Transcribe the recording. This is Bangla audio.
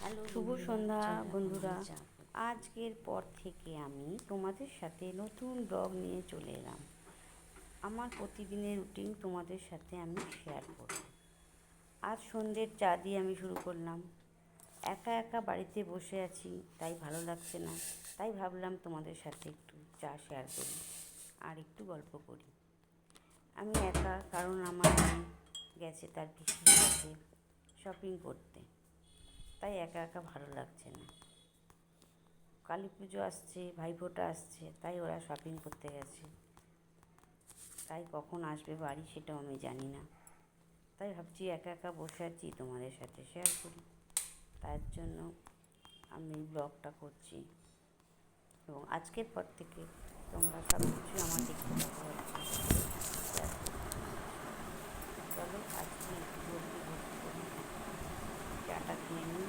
হ্যালো শুভ বন্ধুরা, সন্ধ্যা চলো এখন বন্ধুরা। আমি চা করি। আজকের পর থেকে আমি তোমাদের সাথে নতুন ব্লগ নিয়ে চলে এলাম। আমার প্রতিদিনের রুটিন তোমাদের সাথে আমি শেয়ার করব। আজ সন্ধ্যের চা দিয়ে আমি শুরু করলাম। একা একা বাড়িতে বসে আছি, তাই ভালো লাগছে না, তাই ভাবলাম তোমাদের সাথে একটু চা শেয়ার করি আর একটু গল্প করি। আমি একা, কারণ আমার মেয়ে গেছে তার পিসির সাথে শপিং করতে, তাই একা একা ভালো লাগছে না। কালী পুজো আসছে, ভাইফোঁটা আসছে, তাই ওরা শপিং করতে গেছে। তাই কখন আসবে বাড়ি সেটাও আমি জানি না। তাই ভাবছি একা একা বসে আছি, তোমাদের সাথে শেয়ার করি। তার জন্য আমি ব্লগটা করছি, এবং আজকের পর থেকে তোমরা সব কিছুই আমার দেখতে পাবে আর কি শেয়ার করবো তোমাদের সাথে। চলো আজকে একটু জলদি বসে করি, চাটা খেয়ে নিই,